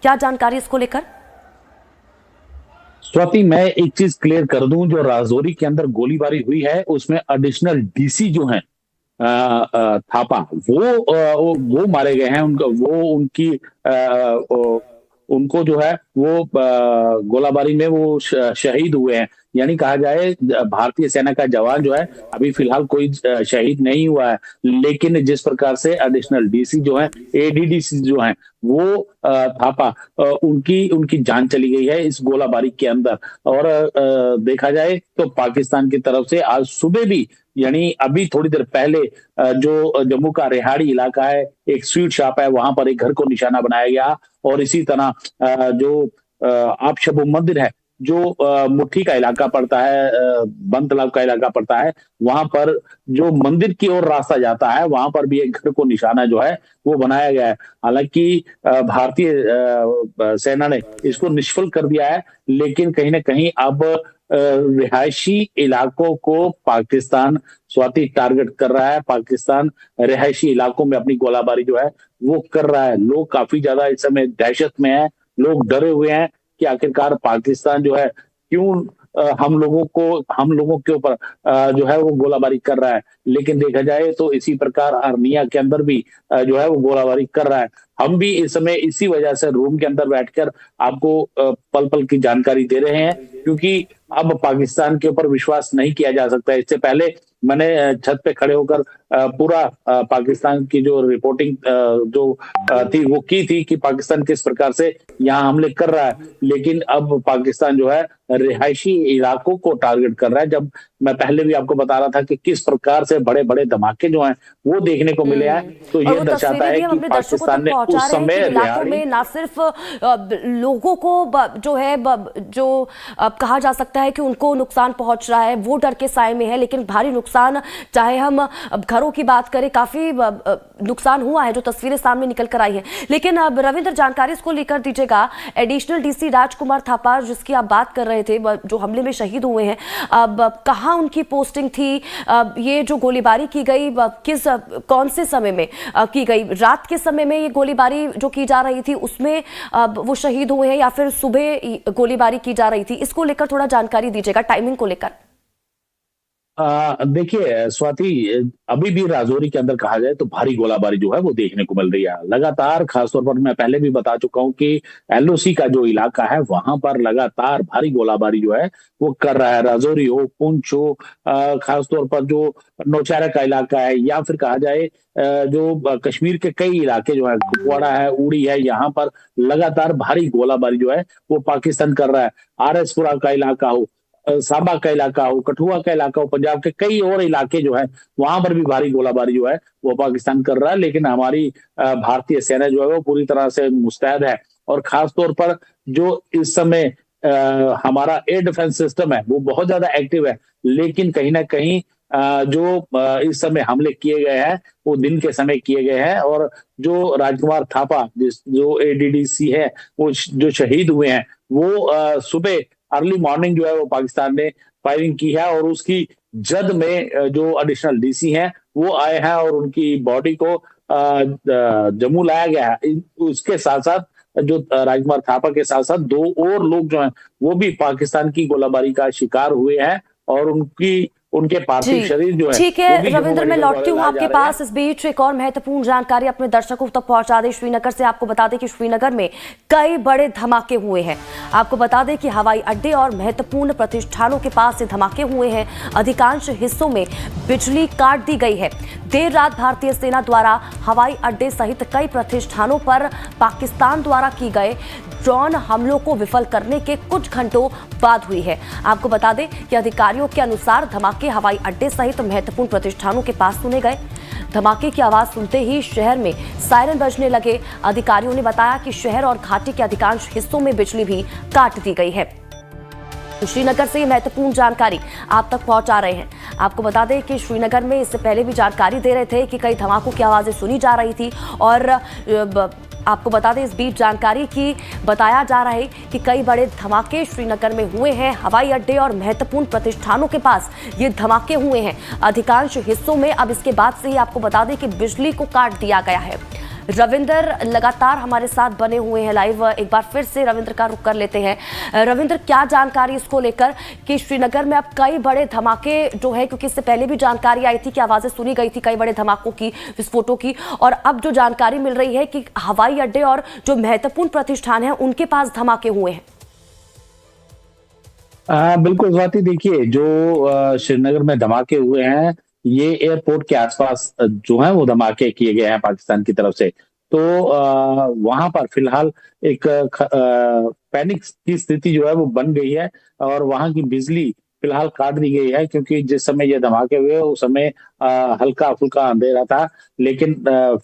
क्या जानकारी इसको लेकर? स्वाति, मैं एक चीज क्लियर कर दूं, जो राजौरी के अंदर गोलीबारी हुई है उसमें एडिशनल डीसी जो हैं थापा, वो मारे गए हैं। उनका वो उनकी उनको जो है वो गोलाबारी में वो शहीद हुए हैं। यानी कहा जाए भारतीय सेना का जवान जो है अभी फिलहाल कोई शहीद नहीं हुआ है, लेकिन जिस प्रकार से एडिशनल डीसी जो है, एडीडीसी जो है, वो थापा, उनकी उनकी जान चली गई है इस गोलाबारी के अंदर। और देखा जाए तो पाकिस्तान की तरफ से आज सुबह भी, यानी अभी थोड़ी देर पहले, जो जम्मू का रेहाड़ी इलाका है, एक स्वीट शॉप है, वहां पर एक घर को निशाना बनाया गया। और इसी तरह जो आप शबो मंदिर है, जो मुट्ठी का इलाका पड़ता है, बन तालाब का इलाका पड़ता है, वहां पर जो मंदिर की ओर रास्ता जाता है, वहां पर भी एक घर को निशाना जो है वो बनाया गया है। हालांकि भारतीय सेना ने इसको निष्फल कर दिया है, लेकिन कहीं ना कहीं अब रिहायशी इलाकों को पाकिस्तान, स्वाति, टारगेट कर रहा है। पाकिस्तान रिहायशी इलाकों में अपनी गोलाबारी जो है वो कर रहा है। लोग काफी ज्यादा इस समय दहशत में हैं, लोग डरे हुए हैं कि आखिरकार पाकिस्तान जो है क्यों हम लोगों के ऊपर जो है वो गोलाबारी कर रहा है। लेकिन देखा जाए तो इसी प्रकार अर्निया के अंदर भी जो है वो गोलाबारी कर रहा है। हम भी इस समय इसी वजह से रूम के अंदर बैठकर आपको पल पल की जानकारी दे रहे हैं, क्योंकि अब पाकिस्तान के ऊपर विश्वास नहीं किया जा सकता। इससे पहले मैंने छत पे खड़े होकर पूरा पाकिस्तान की जो रिपोर्टिंग जो थी वो की थी कि पाकिस्तान किस प्रकार से यहाँ हमले कर रहा है। लेकिन अब पाकिस्तान जो है रिहायशी इलाकों को टारगेट कर रहा है। जब मैं पहले भी आपको बता रहा था कि किस प्रकार से बड़े बड़े धमाके जो हैं वो देखने को मिले हैं, तो और ये वो दर्शाता तस्वीरें है भी हम कि अपने दर्शकों तक पाकिस्तान ने पहुंचा उस रहे हैं कि समय इलाकों में ना सिर्फ लोगों को जो है जो कहा जा सकता है कि उनको नुकसान पहुंच रहा है, वो डर के साए में है, लेकिन भारी नुकसान, चाहे हम घरों की बात करें, काफी नुकसान हुआ है जो तस्वीरें सामने निकल कर आई है। लेकिन अब रविंद्र, जानकारी इसको लेकर दीजिएगा। एडिशनल डीसी राजकुमार थापा जिसकी आप बात कर रहे थे, जो हमले में शहीद हुए हैं, अब कहाँ उनकी पोस्टिंग थी? ये जो गोलीबारी की गई कौन से समय में की गई? रात के समय में ये गोलीबारी जो की जा रही थी उसमें वो शहीद हुए हैं, या फिर सुबह गोलीबारी की जा रही थी? इसको लेकर थोड़ा जानकारी दीजिएगा, टाइमिंग को लेकर। देखिए स्वाति, अभी भी राजौरी के अंदर कहा जाए तो भारी गोलाबारी जो है वो देखने को मिल रही है लगातार। खासतौर पर मैं पहले भी बता चुका हूं कि एलओसी का जो इलाका है वहां पर लगातार भारी गोलाबारी जो है वो कर रहा है। राजौरी हो, पुंछ हो, खासतौर पर जो नौशहरा का इलाका है, या फिर कहा जाए जो कश्मीर के कई इलाके जो है, कुपवाड़ा है, उड़ी है, यहाँ पर लगातार भारी गोलाबारी जो है वो पाकिस्तान कर रहा है। आरएसपुरा का इलाका हो, सांबा का इलाका हो, कठुआ का इलाका हो, पंजाब के कई और इलाके जो है वहां पर भी भारी गोलाबारी जो है वो पाकिस्तान कर रहा है। लेकिन हमारी भारतीय सेना जो है वो पूरी तरह से मुस्तैद है। और खास तौर पर जो इस समय हमारा एयर डिफेंस सिस्टम है वो बहुत ज्यादा एक्टिव है। लेकिन कहीं ना कहीं जो इस समय हमले किए गए हैं वो दिन के समय किए गए हैं। और जो राजकुमार थापा, जो एडीडीसी है, वो जो शहीद हुए हैं, वो सुबह अर्ली मॉर्निंग जो है वो पाकिस्तान ने फायरिंग की है। और उसकी जद में जो एडिशनल डीसी हैं वो आए हैं और उनकी बॉडी को जम्मू लाया गया है। उसके साथ साथ जो राजकुमार थापा के साथ साथ दो और लोग जो हैं वो भी पाकिस्तान की गोलाबारी का शिकार हुए हैं, और उनके पार्थिव जी शरीर जो है ठीक वो है भी जम्मू रविंद्र, मैं मेडिकल लौटती कॉलेज हूँ लाए आपके जा रहे हैं। पास। इस बीच एक और महत्वपूर्ण जानकारी अपने दर्शकों तक पहुंचा दें श्रीनगर से। आपको बता दें कि श्रीनगर में कई बड़े धमाके हुए हैं। आपको बता दें कि हवाई अड्डे और महत्वपूर्ण प्रतिष्ठानों के पास से धमाके हुए हैं। अधिकांश हिस्सों में बिजली काट दी गई है। देर रात भारतीय सेना द्वारा हवाई अड्डे सहित कई प्रतिष्ठानों पर पाकिस्तान द्वारा की गए ड्रोन हमलों को विफल करने के कुछ घंटों बाद हुई है। आपको बता दें कि अधिकारियों के अनुसार धमाके हवाई अड्डे सहित महत्वपूर्ण प्रतिष्ठानों के पास सुने गए। धमाके की आवाज सुनते ही शहर में सायरन बजने लगे। अधिकारियों ने बताया कि शहर और घाटी के अधिकांश हिस्सों में बिजली भी काट दी गई है। श्रीनगर से महत्वपूर्ण जानकारी आप तक पहुंचा रहे हैं। आपको बता दें कि श्रीनगर में इससे पहले भी जानकारी दे रहे थे कि कई धमाकों की आवाजें सुनी जा रही थी। और आपको बता दें इस बीच जानकारी की बताया जा रहा है कि कई बड़े धमाके श्रीनगर में हुए हैं। हवाई अड्डे और महत्वपूर्ण प्रतिष्ठानों के पास ये धमाके हुए हैं। अधिकांश हिस्सों में अब इसके बाद से ही आपको बता दें कि बिजली को काट दिया गया है। रविंदर लगातार हमारे साथ बने हुए हैं लाइव। एक बार फिर से रविंद्र का रुख कर लेते हैं। रविंद्र, क्या जानकारी इसको लेकर कि श्रीनगर में अब कई बड़े धमाके जो है, क्योंकि इससे पहले भी जानकारी आई थी कि आवाजें सुनी गई थी कई बड़े धमाकों की, विस्फोटों की, और अब जो जानकारी मिल रही है कि हवाई अड्डे और जो महत्वपूर्ण प्रतिष्ठान है उनके पास धमाके हुए हैं। बिल्कुल स्वाति, देखिए जो श्रीनगर में धमाके हुए हैं, ये एयरपोर्ट के आसपास जो है वो धमाके किए गए हैं पाकिस्तान की तरफ से। तो वहां पर फिलहाल एक पैनिक की स्थिति जो है वो बन गई है और वहां की बिजली फिलहाल काट दी गई है, क्योंकि जिस समय ये धमाके हुए उस समय हल्का फुल्का अंधेरा था। लेकिन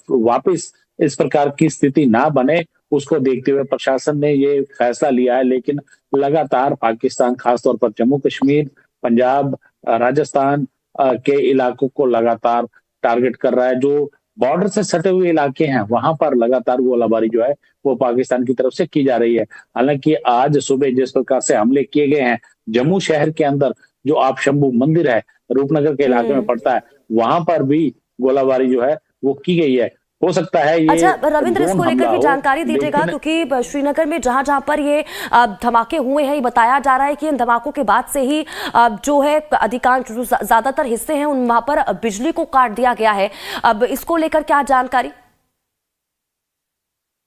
वापस इस प्रकार की स्थिति ना बने उसको देखते हुए प्रशासन ने ये फैसला लिया है। लेकिन लगातार पाकिस्तान, खासतौर पर जम्मू कश्मीर, पंजाब, राजस्थान के इलाकों को लगातार टारगेट कर रहा है। जो बॉर्डर से सटे हुए इलाके हैं वहां पर लगातार गोलाबारी जो है वो पाकिस्तान की तरफ से की जा रही है। हालांकि आज सुबह जिस प्रकार से हमले किए गए हैं जम्मू शहर के अंदर, जो आप शंभू मंदिर है रूपनगर के इलाके में पड़ता है, वहां पर भी गोलाबारी जो है वो की गई है। हो सकता है ये अच्छा रविंद्र, इसको लेकर भी जानकारी दीजिएगा, क्योंकि श्रीनगर में जहां जहां पर ये धमाके हुए हैं, ये बताया जा रहा है कि इन धमाकों के बाद से ही जो है अधिकांश जो ज्यादातर हिस्से हैं उन वहां पर बिजली को काट दिया गया है। अब इसको लेकर क्या जानकारी?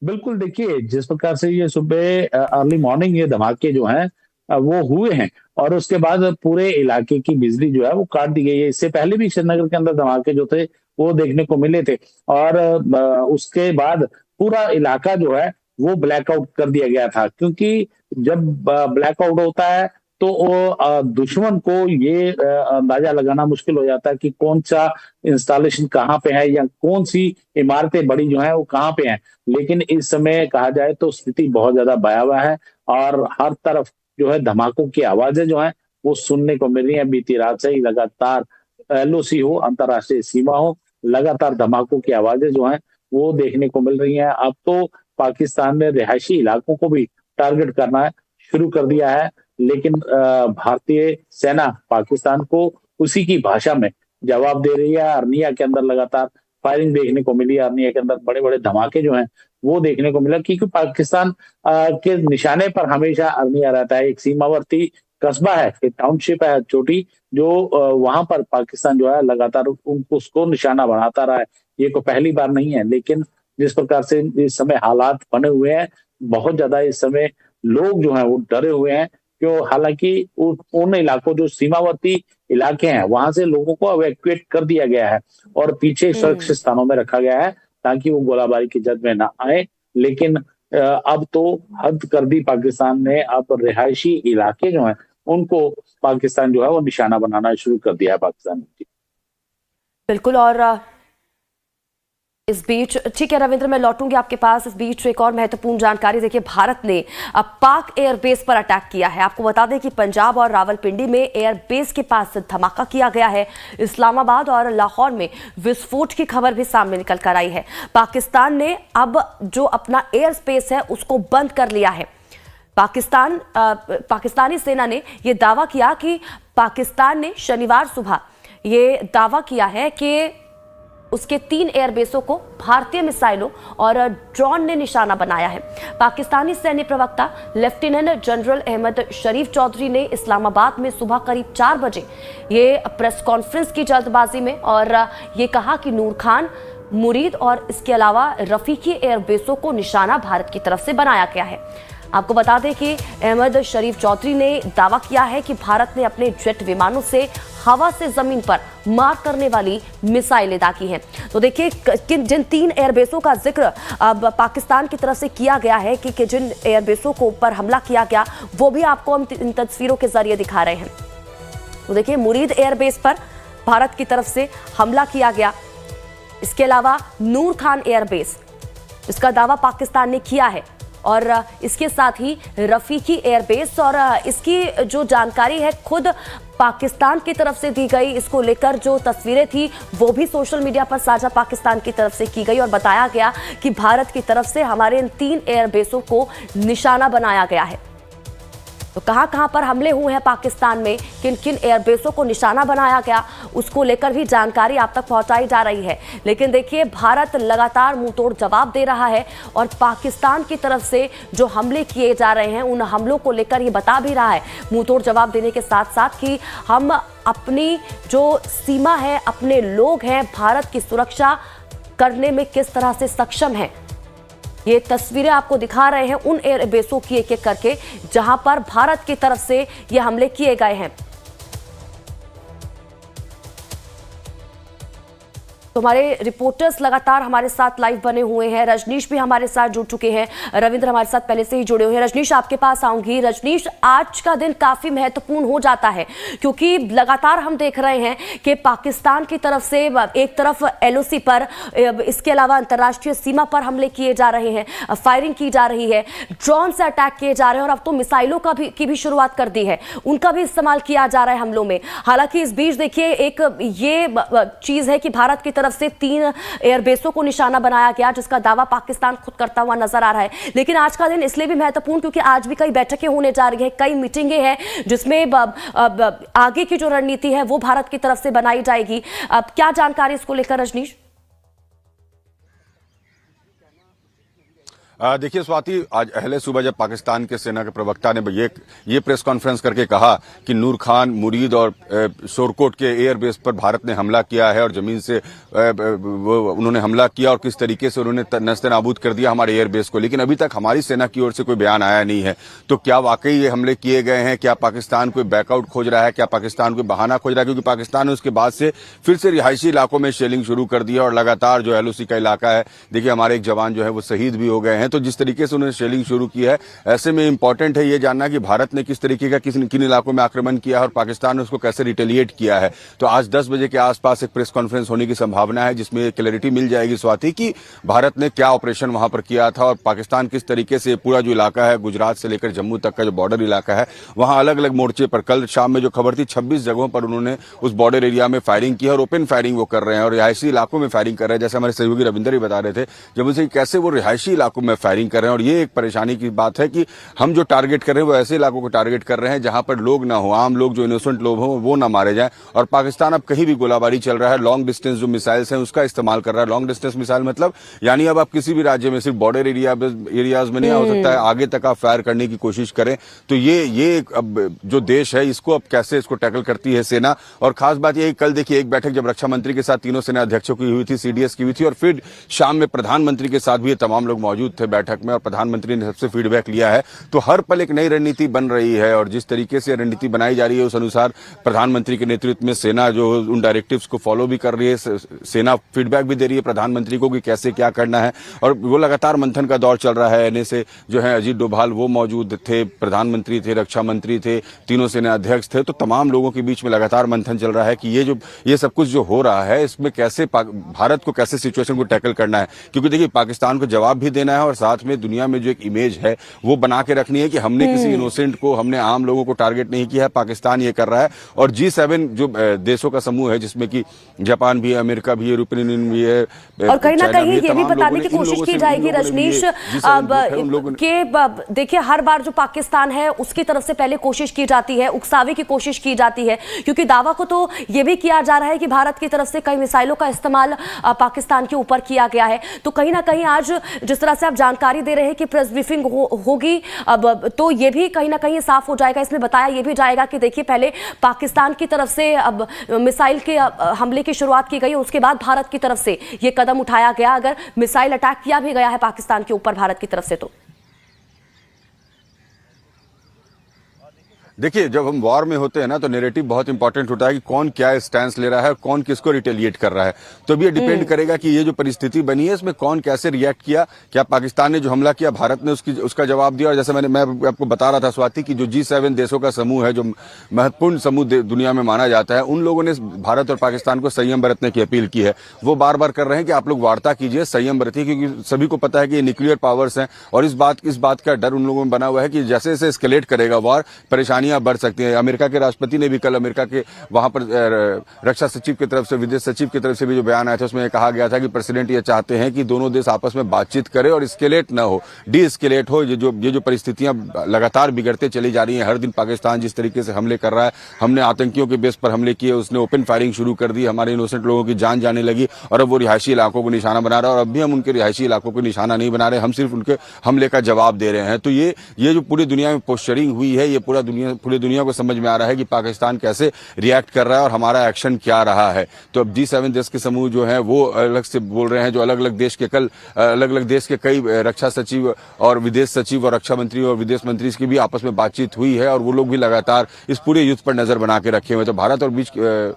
बिल्कुल, देखिए जिस प्रकार से ये सुबह अर्ली मॉर्निंग ये धमाके जो हैं वो हुए हैं और उसके बाद पूरे इलाके की बिजली जो है वो काट दी गई है। इससे पहले भी श्रीनगर के अंदर धमाके जो थे वो देखने को मिले थे और उसके बाद पूरा इलाका जो है वो ब्लैकआउट कर दिया गया था, क्योंकि जब ब्लैकआउट होता है तो दुश्मन को ये अंदाजा लगाना मुश्किल हो जाता है कि कौन सा इंस्टॉलेशन कहाँ पे है या कौन सी इमारतें बड़ी जो है वो कहाँ पे हैं। लेकिन इस समय कहा जाए तो स्थिति बहुत ज्यादा भयावह है और हर तरफ जो है धमाकों की आवाजें जो है वो सुनने को मिल रही है। बीती रात से ही लगातार LOC हो, अंतर्राष्ट्रीय सीमा हो, लगातार धमाकों की आवाजें जो हैं वो देखने को मिल रही हैं। अब तो पाकिस्तान ने रिहायशी इलाकों को भी टारगेट करना शुरू कर दिया है, लेकिन भारतीय सेना पाकिस्तान को उसी की भाषा में जवाब दे रही है। अर्निया के अंदर लगातार फायरिंग देखने को मिली, अर्निया के अंदर बड़े बड़े धमाके जो हैं वो देखने को मिला, क्योंकि पाकिस्तान के निशाने पर हमेशा अर्निया रहता है। एक सीमावर्ती कस्बा है, एक टाउनशिप है छोटी, जो वहां पर पाकिस्तान जो है लगातार उसको निशाना बनाता रहा है। ये को पहली बार नहीं है, लेकिन जिस प्रकार से इस समय हालात बने हुए हैं, बहुत ज्यादा इस समय लोग जो हैं वो डरे हुए हैं। क्यों? हालांकि उन इलाकों जो सीमावर्ती इलाके हैं वहां से लोगों को इवैक्यूएट कर दिया गया है और पीछे सुरक्षित स्थानों में रखा गया है ताकि वो गोलाबारी की जद में ना आए। लेकिन अब तो हद कर दी पाकिस्तान ने, अब रिहायशी इलाके जो हैं उनको पाकिस्तान जो है वो निशाना बनाना शुरू कर दिया है पाकिस्तान ने। बिल्कुल, और इस बीच ठीक है रविंद्र, मैं लौटूंगी आपके पास। इस बीच एक और महत्वपूर्ण जानकारी, देखिए भारत ने अब पाक एयरबेस पर अटैक किया है। आपको बता दें कि पंजाब और रावलपिंडी में एयरबेस के पास धमाका किया गया है। इस्लामाबाद और लाहौर में विस्फोट की खबर भी सामने निकल कर आई है। पाकिस्तान ने अब जो अपना एयर स्पेस है उसको बंद कर लिया है। पाकिस्तानी सेना ने यह दावा किया कि पाकिस्तान ने शनिवार सुबह ये दावा किया है कि उसके 3 एयरबेसों को भारतीय मिसाइलों और ड्रोन ने निशाना बनाया है। पाकिस्तानी सैन्य प्रवक्ता लेफ्टिनेंट जनरल अहमद शरीफ चौधरी ने इस्लामाबाद में सुबह करीब 4 बजे ये प्रेस कॉन्फ्रेंस की जल्दबाजी में और ये कहा कि नूर खान, मुरीद और इसके अलावा रफीकी एयरबेसों को निशाना भारत की तरफ से बनाया गया है। आपको बता दें कि अहमद शरीफ चौधरी ने दावा किया है कि भारत ने अपने जेट विमानों से हवा से जमीन पर मार करने वाली मिसाइलें दागी हैं। तो देखिए जिन 3 एयरबेसों का जिक्र अब पाकिस्तान की तरफ से किया गया है कि जिन एयरबेसों को ऊपर हमला किया गया, वो भी आपको हम इन तस्वीरों के जरिए दिखा रहे हैं। तो देखिए मुरीद एयरबेस पर भारत की तरफ से हमला किया गया। इसके अलावा नूर खान एयरबेस, इसका दावा पाकिस्तान ने किया है, और इसके साथ ही रफीकी एयरबेस, और इसकी जो जानकारी है खुद पाकिस्तान की तरफ से दी गई। इसको लेकर जो तस्वीरें थी वो भी सोशल मीडिया पर साझा पाकिस्तान की तरफ से की गई और बताया गया कि भारत की तरफ से हमारे इन 3 एयरबेसों को निशाना बनाया गया है। तो कहां पर हमले हुए हैं पाकिस्तान में, किन किन एयरबेसों को निशाना बनाया गया, उसको लेकर भी जानकारी आप तक पहुंचाई जा रही है। लेकिन देखिए, भारत लगातार मुंहतोड़ जवाब दे रहा है और पाकिस्तान की तरफ से जो हमले किए जा रहे हैं उन हमलों को लेकर ये बता भी रहा है मुंहतोड़ जवाब देने के साथ साथ कि हम अपनी जो सीमा है, अपने लोग हैं, भारत की सुरक्षा करने में किस तरह से सक्षम हैं। ये तस्वीरें आपको दिखा रहे हैं उन एयरबेसों की एक एक करके जहां पर भारत की तरफ से ये हमले किए गए हैं। तो हमारे रिपोर्टर्स लगातार हमारे साथ लाइव बने हुए हैं। रजनीश भी हमारे साथ जुड़ चुके हैं, रविंद्र हमारे साथ पहले से ही जुड़े हुए हैं। रजनीश, आपके पास आऊंगी। रजनीश, आज का दिन काफी महत्वपूर्ण हो जाता है क्योंकि लगातार हम देख रहे हैं कि पाकिस्तान की तरफ से एक तरफ एलओसी पर, इसके अलावा अंतर्राष्ट्रीय सीमा पर हमले किए जा रहे हैं, फायरिंग की जा रही है, ड्रोन से अटैक किए जा रहे हैं और अब तो मिसाइलों की भी शुरुआत कर दी है, उनका भी इस्तेमाल किया जा रहा है हमलों में। हालांकि इस बीच देखिए, एक ये चीज है कि भारत की तरफ से 3 एयरबेसों को निशाना बनाया गया जिसका दावा पाकिस्तान खुद करता हुआ नजर आ रहा है। लेकिन आज का दिन इसलिए भी महत्वपूर्ण क्योंकि आज भी कई बैठकें होने जा रही हैं, कई मीटिंगें हैं जिसमें आगे की जो रणनीति है वो भारत की तरफ से बनाई जाएगी। अब क्या जानकारी इसको लेकर रजनीश? देखिए स्वाति, आज अहले सुबह जब पाकिस्तान के सेना के प्रवक्ता ने ये प्रेस कॉन्फ्रेंस करके कहा कि नूर खान, मुरीद और शोरकोट के एयरबेस पर भारत ने हमला किया है और जमीन से उन्होंने हमला किया और किस तरीके से उन्होंने नस्ते-नाबूद कर दिया हमारे एयरबेस को, लेकिन अभी तक हमारी सेना की ओर से कोई बयान आया नहीं है। तो क्या वाकई ये हमले किए गए हैं? क्या पाकिस्तान कोई बैकआउट खोज रहा है? क्या पाकिस्तान कोई बहाना खोज रहा है? क्योंकि पाकिस्तान ने उसके बाद से फिर से रिहायशी इलाकों में शेलिंग शुरू कर दिया और लगातार जो एलओसी का इलाका है, देखिए हमारे एक जवान जो है वो शहीद भी हो गए हैं। तो जिस तरीके से उन्होंने शेलिंग शुरू की है, ऐसे में इंपॉर्टेंट है ये जानना कि भारत ने किस तरीके का किन इलाकों में आक्रमण किया है और पाकिस्तान ने उसको कैसे रिटेलिएट किया है। तो आज 10 बजे के आसपास एक प्रेस कॉन्फ्रेंस होने की संभावना है जिसमें क्लैरिटी मिल जाएगी स्वाति कि भारत ने क्या ऑपरेशन वहां पर किया था और पाकिस्तान किस तरीके से पूरा जो इलाका है, गुजरात से लेकर जम्मू तक का जो बॉर्डर इलाका है, वहां अलग अलग मोर्चे पर कल शाम में जो खबर थी 26 जगहों पर उन्होंने उस बॉर्डर एरिया में फायरिंग की और ओपन फायरिंग वो कर रहे हैं और रिहायशी इलाकों में फायरिंग कर रहे हैं। जैसे हमारे सहयोगी रविंदर ही बता रहे थे जब उनसे कैसे वो रिहायशी इलाकों में फायरिंग कर रहे हैं और ये एक परेशानी की बात है कि हम जो टारगेट कर रहे हैं वो ऐसे इलाकों को टारगेट कर रहे हैं जहां पर लोग ना हो, आम लोग जो इनोसेंट लोग हो वो ना मारे जाएं। और पाकिस्तान अब कहीं भी गोलाबारी चल रहा है, लॉन्ग डिस्टेंस जो मिसाइल्स हैं उसका इस्तेमाल कर रहा है। लॉन्ग डिस्टेंस मिसाइल मतलब यानी अब आप किसी भी राज्य में, सिर्फ बॉर्डर एरियाज में नहीं हो सकता है, आगे तक आप फायर करने की कोशिश करें। तो ये अब जो देश है इसको अब कैसे इसको टैकल करती है सेना। और खास बात यही, कल देखिए एक बैठक जब रक्षा मंत्री के साथ तीनों सेना अध्यक्षों की हुई थी, सीडीएस की हुई थी और फिर शाम में प्रधानमंत्री के साथ भी ये तमाम लोग मौजूद थे बैठक में और प्रधानमंत्री ने सबसे फीडबैक लिया है। तो हर पल एक नई रणनीति बन रही है और जिस तरीके से रणनीति बनाई जा रही है उस अनुसार प्रधानमंत्री के नेतृत्व में सेना जो उन डायरेक्टिव्स को फॉलो भी कर रही है, सेना फीडबैक भी दे रही है प्रधानमंत्री को कि कैसे क्या करना है। और वो लगातार मंथन का दौर चल रहा है। एनए से जो है अजीत डोभाल वो मौजूद थे, प्रधानमंत्री थे, रक्षा मंत्री थे, तीनों सेना अध्यक्ष थे। तो तमाम लोगों के बीच में लगातार मंथन चल रहा है कि ये सब कुछ जो हो रहा है इसमें कैसे भारत को कैसे सिचुएशन को टैकल करना है। क्योंकि देखिए पाकिस्तान को जवाब भी देना है और साथ में दुनिया में जो एक इमेज है वो बना के रखनी है कि हमने किसी इनोसेंट को, हमने आम लोगों को टारगेट नहीं किया है, पाकिस्तान ये कर रहा है। और G7 जो देशों का समूह है जिसमें कि जापान भी है, अमेरिका भी है, यूरोपियन यूनियन भी है और कहीं ना कहीं ये भी बताने की कोशिश की जाएगी रजनीश कि देखिए हर बार जो पाकिस्तान है उसकी तरफ से पहले कोशिश की जाती है, उकसावे की कोशिश की जाती है क्योंकि दावा को तो ये भी किया जा रहा है कि भारत की तरफ से कई मिसाइलों का इस्तेमाल पाकिस्तान के ऊपर किया गया है। तो कहीं ना कहीं आज जिस तरह से आप जानकारी दे रहे हैं कि प्रेस ब्रीफिंग होगी अब तो ये भी कहीं ना कहीं साफ हो जाएगा। इसमें बताया ये भी जाएगा कि देखिए पहले पाकिस्तान की तरफ से अब मिसाइल के हमले की शुरुआत की गई, उसके बाद भारत की तरफ से ये कदम उठाया गया। अगर मिसाइल अटैक किया भी गया है पाकिस्तान के ऊपर भारत की तरफ से तो देखिए जब हम वॉर में होते हैं ना तो नैरेटिव बहुत इंपॉर्टेंट होता है कि कौन क्या स्टैंस ले रहा है, कौन किसको रिटेलिएट कर रहा है। तो अब ये डिपेंड करेगा कि ये जो परिस्थिति बनी है इसमें कौन कैसे रिएक्ट किया। क्या पाकिस्तान ने जो हमला किया भारत ने उसका जवाब दिया। और जैसे मैं आपको बता रहा था स्वाति की जो G7 देशों का समूह है, जो महत्वपूर्ण समूह दुनिया में माना जाता है, उन लोगों ने भारत और पाकिस्तान को संयम बरतने की अपील की है। वो बार बार कर रहे हैं कि आप लोग वार्ता कीजिए, संयम बरतिए, क्योंकि सभी को पता है कि ये न्यूक्लियर पावर्स हैं और इस बात का डर उन लोगों में बना हुआ है कि जैसे जैसे एस्केलेट करेगा वॉर परेशानियां बढ़ सकती हैं। अमेरिका के राष्ट्रपति ने भी कल अमेरिका के वहां पर रक्षा सचिव की तरफ से, विदेश सचिव की तरफ से भी जो बयान आया था उसमें कहा गया था कि प्रेसिडेंट ये चाहते हैं कि दोनों देश आपस में बातचीत करें और स्केलेट ना हो, डी स्केलेट हो। ये जो परिस्थितियां लगातार बिगड़ते चली जा रही हैं, हर दिन पाकिस्तान जिस तरीके से हमले कर रहा है, हमने आतंकियों के बेस पर हमले किए, उसने ओपन फायरिंग शुरू कर दी, हमारे इनोसेंट लोगों की जान जाने लगी और अब वो रिहायशी इलाकों को निशाना बना रहा है और अब भी हम उनके रिहायशी इलाकों को निशाना नहीं बना रहे, हम सिर्फ उनके हमले का जवाब दे रहे हैं। तो ये जो पूरी दुनिया में पोस्चरिंग हुई है, ये पूरी दुनिया को समझ में आ रहा है कि पाकिस्तान कैसे रिएक्ट कर रहा है और हमारा एक्शन क्या रहा है। तो अब G7 देश के समूह जो है वो अलग से बोल रहे हैं, जो अलग अलग देश के कई रक्षा सचिव और विदेश सचिव और रक्षा मंत्री और विदेश मंत्री की भी आपस में बातचीत हुई है और वो लोग भी लगातार इस पूरे युद्ध पर नजर बना के रखे हुए। तो भारत और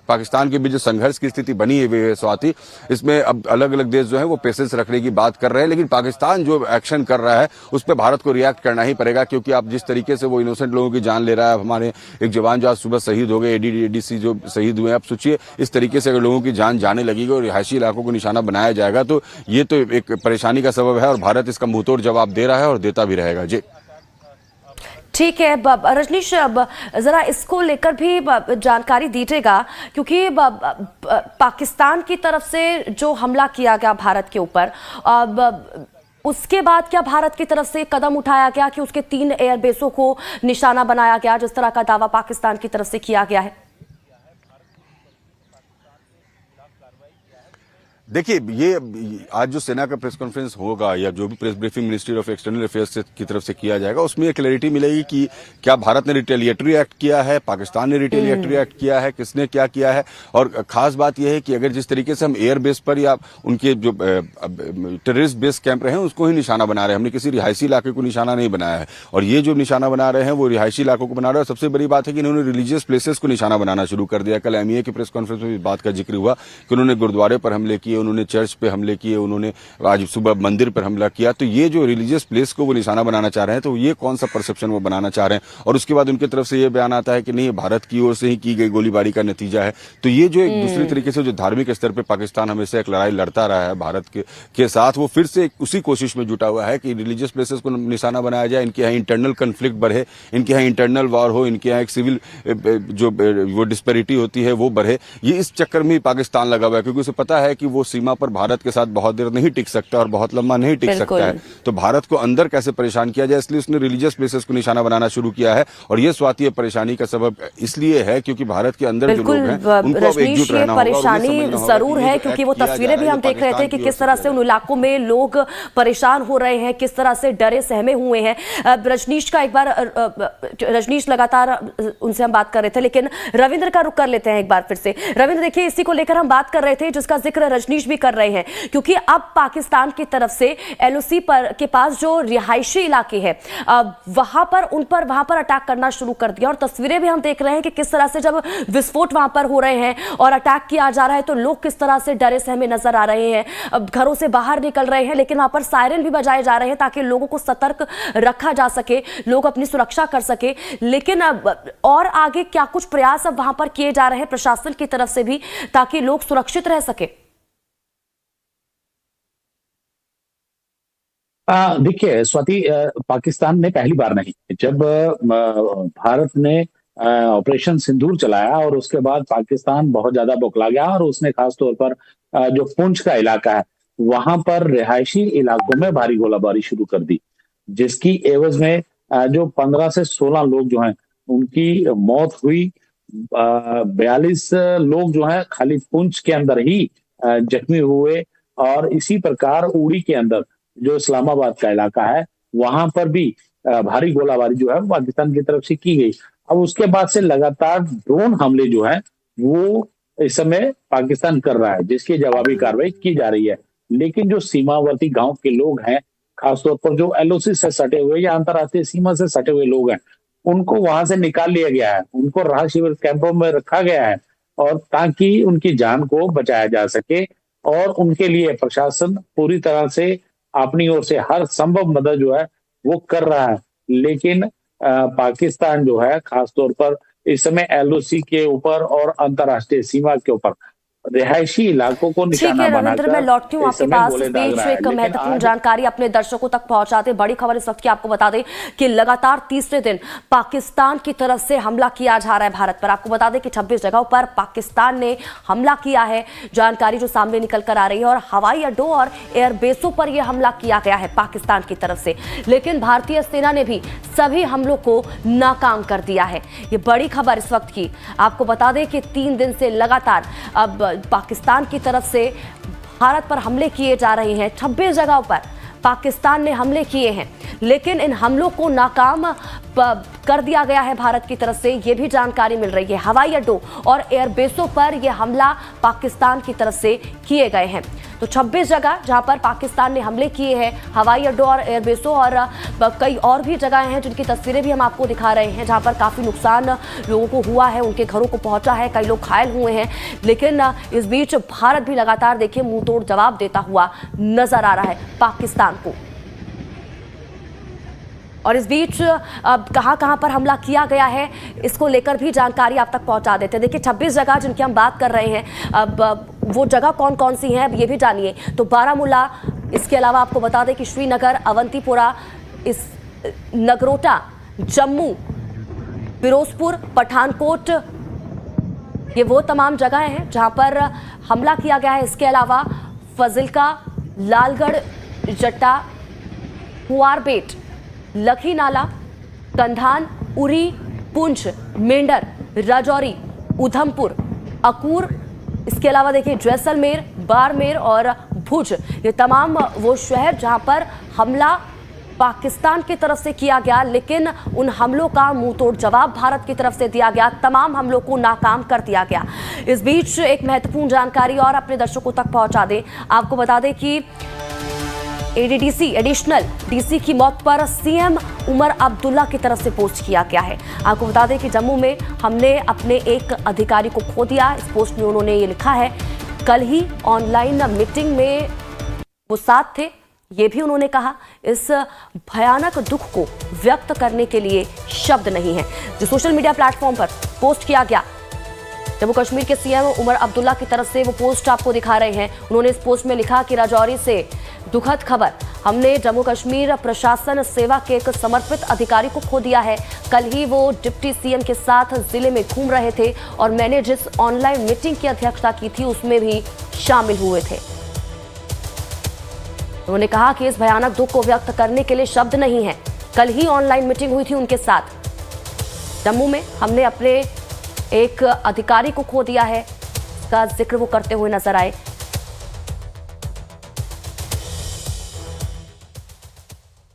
पाकिस्तान के बीच जो संघर्ष की स्थिति बनी है स्वाति, इसमें अब अलग अलग देश जो है वो पेशेंस रखने की बात कर रहे हैं, लेकिन पाकिस्तान जो एक्शन कर रहा है उस पर भारत को रिएक्ट करना ही पड़ेगा, क्योंकि आप जिस तरीके से वो इनोसेंट लोगों की जान ले रहा है। हमारे एक जवान जो आज सुबह शहीद हो गए, ADC जो शहीद हुए, आप सोचिए इस तरीके से अगर लोगों की जान जाने लगेगी और रिहायशी इलाकों को निशाना बनाया जाएगा तो ये तो एक परेशानी का सबब है और भारत इसका मुंहतोड़ जवाब दे रहा है और देता भी रहेगा। जी ठीक है रजनीश, जरा इसको लेकर भी जानकारी दीजिएगा, क्योंकि पाकिस्तान की तरफ से जो हमला किया गया भारत के ऊपर, उसके बाद क्या भारत की तरफ से कदम उठाया गया कि उसके 3 एयरबेसों को निशाना बनाया गया, जिस तरह का दावा पाकिस्तान की तरफ से किया गया है? देखिए, ये आज जो सेना का प्रेस कॉन्फ्रेंस होगा या जो भी press briefing ministry of external affairs की तरफ से किया जाएगा, उसमें ये क्लैरिटी मिलेगी कि क्या भारत ने रिटेलिएटरी एक्ट किया है, पाकिस्तान ने रिटेलिएटरी एक्ट किया है, किसने क्या किया है। और खास बात यह है कि अगर जिस तरीके से हम एयर बेस पर या उनके जो टेररिस्ट बेस कैंप रहे हैं उसको ही निशाना बना रहे हैं, हमने किसी रिहायशी इलाके को निशाना नहीं बनाया है। और ये जो निशाना बना रहे हैं वो रिहायशी इलाकों को बना रहे हैं। सबसे बड़ी बात है कि इन्होंने रिलीजियस प्लेसेस को निशाना बनाना शुरू कर दिया। कल MEA की प्रेस कॉन्फ्रेंस में इस बात का जिक्र हुआ कि उन्होंने गुरुद्वारे पर हमले किए, उन्होंने चर्च पे हमले किए, उन्होंने आज सुबह मंदिर पर हमला किया। तो ये जो रिलीजियस प्लेस को वो निशाना बनाना चाह रहे हैं, तो ये कौन सा परसेप्शन वो बनाना चाह रहे हैं। और उसके बाद उनकी तरफ से ये बयान आता है कि नहीं, भारत की ओर से ही की गई गोलीबारी का नतीजा है। तो ये जो एक दूसरी तरीके से जो धार्मिक स्तर पर पाकिस्तान हमेशा एक लड़ाई लड़ता रहा है भारत के साथ, वो फिर से उसी कोशिश में जुटा हुआ है कि रिलीजियस प्लेसेस को निशाना बनाया जाए, इनके यहाँ इंटरनल कन्फ्लिक्ट बढ़े, इनके यहाँ इंटरनल वॉर हो, इनके यहाँ एक सिविल जो वो डिस्पैरिटी होती है वो बढ़े। ये इस चक्कर में पाकिस्तान लगा हुआ है, क्योंकि उसे पता है कि वो सीमा पर भारत के साथ बहुत देर नहीं टिक सकता और बहुत लंबा नहीं टिक सकता है। तो भारत को अंदर कैसे परेशान किया जाए, इसलिए उसने रिलीजियस प्लेसेस को निशाना बनाना शुरू किया है। और ये स्वाति परेशानी का सबब इसलिए है क्योंकि भारत के अंदर जो लोग हैं उनको अब एकजुट रहना होगा। परेशानी जरूर है, क्योंकि वो तस्वीरें भी हम देख रहे थे कि किस तरह से उन इलाकों में लोग परेशान हो रहे हैं, किस तरह से डरे सहमे हुए हैं। रजनीश का एक बार, रजनीश लगातार उनसे हम बात कर रहे थे, लेकिन रविंद्र का रुख कर लेते हैं एक बार फिर से। रविंद्र, देखिए, इसी को लेकर हम बात कर रहे थे जिसका जिक्र रजनीश भी कर रहे हैं, क्योंकि अब पाकिस्तान की तरफ से LOC पर के पास जो रिहायशी इलाके हैं वहां पर अटैक करना शुरू कर दिया। और तस्वीरें भी हम देख रहे हैं कि किस तरह से जब विस्फोट वहां पर हो रहे हैं और अटैक किया जा रहा है तो लोग किस तरह से डरे सहमे नजर आ रहे हैं, अब घरों से बाहर निकल रहे हैं, लेकिन वहां पर सायरन भी बजाए जा रहे हैं ताकि लोगों को सतर्क रखा जा सके, लोग अपनी सुरक्षा कर सके। लेकिन अब और आगे क्या कुछ प्रयास अब वहां पर किए जा रहे हैं प्रशासन की तरफ से भी, ताकि लोग सुरक्षित रह सके? देखिए स्वाति, पाकिस्तान ने पहली बार नहीं, जब भारत ने ऑपरेशन सिंदूर चलाया और उसके बाद पाकिस्तान बहुत ज्यादा बौखला गया और उसने खासतौर पर जो पुंछ का इलाका है वहां पर रिहायशी इलाकों में भारी गोलाबारी शुरू कर दी, जिसकी एवज में जो 15 से 16 लोग जो हैं उनकी मौत हुई। 42 लोग जो हैं खाली पुंछ के अंदर ही जख्मी हुए। और इसी प्रकार उड़ी के अंदर जो इस्लामाबाद का इलाका है वहां पर भी भारी गोलाबारी जो है पाकिस्तान की तरफ से की गई। अब उसके बाद से लगातार ड्रोन हमले जो है वो इस समय पाकिस्तान कर रहा है, जिसकी जवाबी कार्रवाई की जा रही है। लेकिन जो सीमावर्ती गांव के लोग हैं, खासतौर पर जो LOC से सटे हुए या अंतर्राष्ट्रीय सीमा से सटे हुए लोग हैं, उनको वहां से निकाल लिया गया है, उनको राहत शिविर कैंपों में रखा गया है, और ताकि उनकी जान को बचाया जा सके। और उनके लिए प्रशासन पूरी तरह से अपनी ओर से हर संभव मदद जो है वो कर रहा है। लेकिन पाकिस्तान जो है खासतौर पर इस समय LOC के ऊपर और अंतर्राष्ट्रीय सीमा के ऊपर रिहायशी इलाकों को ठीक निशाना है बनाकर रविंद्र, मैं लौटती हूँ इस आपके समय पास। गोले इस दाग बीच रहा है। एक लेकिन महत्वपूर्ण आज जानकारी अपने दर्शकों तक पहुंचाते। बड़ी खबर इस वक्त की आपको बता दें कि लगातार तीसरे दिन पाकिस्तान की तरफ से हमला किया जा रहा है भारत पर। आपको बता दें कि 26 जगहों पर पाकिस्तान ने हमला किया है, जानकारी जो सामने निकल कर आ रही है। और हवाई अड्डों और एयरबेसों पर यह हमला किया गया है पाकिस्तान की तरफ से, लेकिन भारतीय सेना ने भी सभी हमलों को नाकाम कर दिया है। ये बड़ी खबर इस वक्त की आपको बता दें कि 3 दिन से लगातार अब पाकिस्तान की तरफ से भारत पर हमले किए जा रहे हैं। 26 जगहों पर पाकिस्तान ने हमले किए हैं, लेकिन इन हमलों को नाकाम कर दिया गया है भारत की तरफ से, ये भी जानकारी मिल रही है। हवाई अड्डों और एयरबेसों पर यह हमला पाकिस्तान की तरफ से किए गए हैं। तो 26 जगह जहां पर पाकिस्तान ने हमले किए हैं, हवाई अड्डों और एयरबेसों, और कई और भी जगह हैं जिनकी तस्वीरें भी हम आपको दिखा रहे हैं, जहां पर काफ़ी नुकसान लोगों को हुआ है, उनके घरों को पहुंचा है, कई लोग घायल हुए हैं। लेकिन इस बीच भारत भी लगातार देखिए मुंह तोड़ जवाब देता हुआ नजर आ रहा है पाकिस्तान को। और इस बीच अब कहां पर हमला किया गया है, इसको लेकर भी जानकारी आप तक पहुंचा देते हैं। देखिए 26 जगह जिनकी हम बात कर रहे हैं, अब वो जगह कौन कौन सी हैं अब ये भी जानिए। तो बारामूला, इसके अलावा आपको बता दें कि श्रीनगर, अवंतीपुरा, इस नगरोटा, जम्मू, फिरोजपुर, पठानकोट, ये वो तमाम जगह हैं जहां पर हमला किया गया है। इसके अलावा फजिल्का, लालगढ़, जट्टा, कुआरबेट, लखीनाला, कंधान, उरी, पुंछ, मेंढर, राजौरी, उधमपुर, अकूर, इसके अलावा देखिए जैसलमेर, बाड़मेर और भुज, ये तमाम वो शहर जहां पर हमला पाकिस्तान की तरफ से किया गया, लेकिन उन हमलों का मुंह तोड़ जवाब भारत की तरफ से दिया गया, तमाम हमलों को नाकाम कर दिया गया। इस बीच एक महत्वपूर्ण जानकारी और अपने दर्शकों तक पहुंचा दें। आपको बता दें कि एडीडीसी, एडिशनल डीसी की मौत पर सीएम उमर अब्दुल्ला की तरफ से पोस्ट किया गया है। आपको बता दें कि जम्मू में हमने अपने एक अधिकारी को खो दिया। इस पोस्ट में उन्होंने ये लिखा है, कल ही ऑनलाइन मीटिंग में वो साथ थे, ये भी उन्होंने कहा। इस भयानक दुख को व्यक्त करने के लिए शब्द नहीं है। जो सोशल मीडिया प्लेटफॉर्म पर पोस्ट किया गया, जम्मू कश्मीर के सीएम उमर अब्दुल्ला की तरफ से वो पोस्ट आपको दिखा रहे हैं। उन्होंने इस पोस्ट में लिखा कि राजौरी से दुखद खबर, हमने जम्मू कश्मीर प्रशासन सेवा के एक समर्पित अधिकारी को खो दिया है। कल ही वो डिप्टी सीएम के साथ जिले में घूम रहे थे और मैंने जिस ऑनलाइन मीटिंग की अध्यक्षता की थी उसमें भी शामिल हुए थे। उन्होंने कहा कि इस भयानक दुख को व्यक्त करने के लिए शब्द नहीं है। कल ही ऑनलाइन मीटिंग हुई थी उनके साथ। जम्मू में हमने अपने एक अधिकारी को खो दिया है, इसका जिक्र वो करते हुए नजर आए।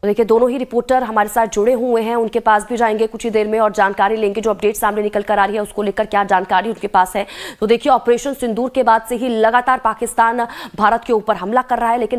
देखिए दोनों ही रिपोर्टर हमारे साथ जुड़े हुए हैं, उनके पास भी जाएंगे कुछ ही देर में और जानकारी लेंगे जो अपडेट सामने निकल कर आ रही है उसको लेकर क्या जानकारी उनके पास है। तो देखिए ऑपरेशन सिंदूर के बाद से ही लगातार पाकिस्तान भारत के ऊपर हमला कर रहा है, लेकिन